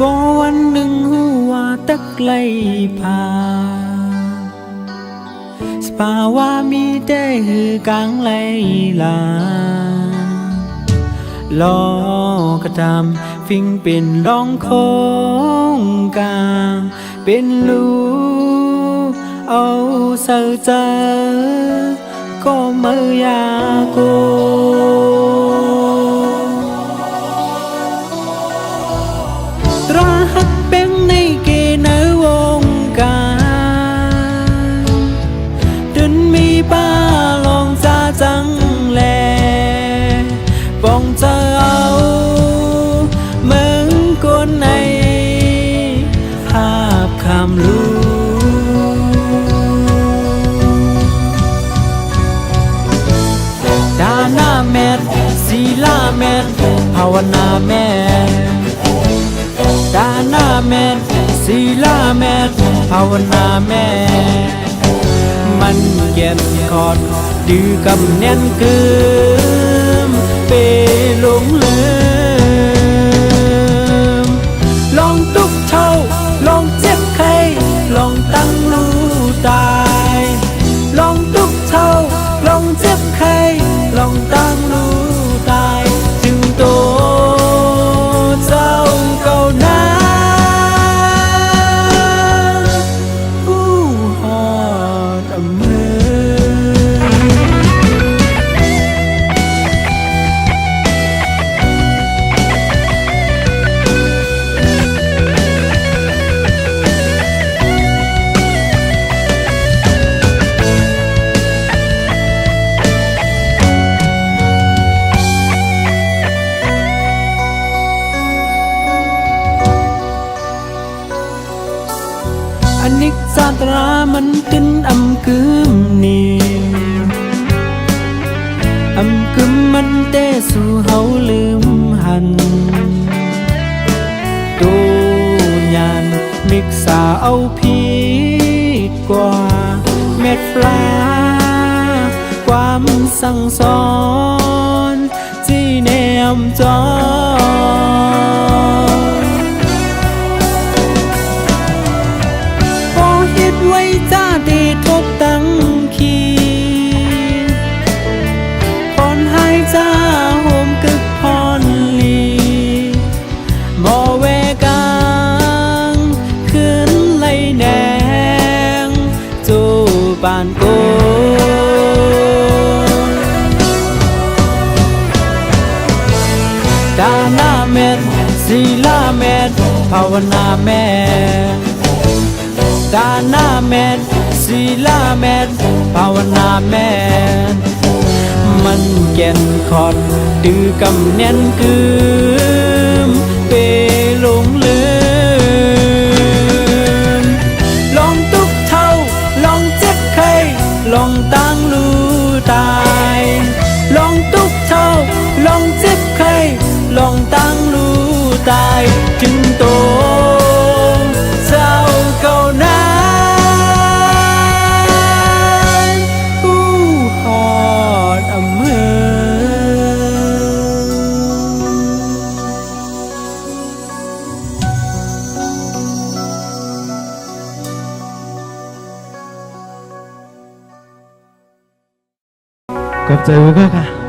บ่วันหนึ่งหูว่าตักไล่ผ่านสภาวะมีแต่หือกลางไล่ลาลอกระทำฟิงเป็นร้องโค้งกลางเป็นลูเอาเสือเจอก็มือยาโกตราหักเป็นในเกณฑ์วงการจนมีป้าลองจาจังแลปองเจอเอาเมืองคนในภาพคำลูดาหน้าแมทศีลาแมทภาวนาแม่ดาหน้าแมทศีลาแมทภาวนาแม่มันเย็นคอดดื้อกำแน่นกึมเปหลงลืมลองตุกเท่าลองเจ็บใครลองตั้งรู้ตายลองตุกเท่าลองเจ็บใครลองตั้งรู้ตายจึงโตเจ้าเก่านาผู้หอดอำเภออนิจจตรามันขึ้นอำกึมนี่อำกึมมันเตสู่เฮาลืมหันตูยานมิกษาเอาพีกว่าเม็ดปลาความสั่งสอนที่แนมจอไว้จ้าตีทบตั้งขีพรให้จ้าโฮมกึกพรลีบ่แวกางขึ้นไล่แดงจูปานโกดาหน้าเม็ดศีลาเม็ดภาวนาแม่ดาหน้าแมนศีลาแมนภาวนาแมนมันแก่นคอดดื้อกำแน่นกึมเปหลงลืมลองตุกเท่าลองเจ็บใครลองตั้งรู้ตายลองตุกเท่าลองเจ็บใครลองตั้งรู้ตายจึงโตเจ้าเก่านาขอบใจเพื่อนค่ะ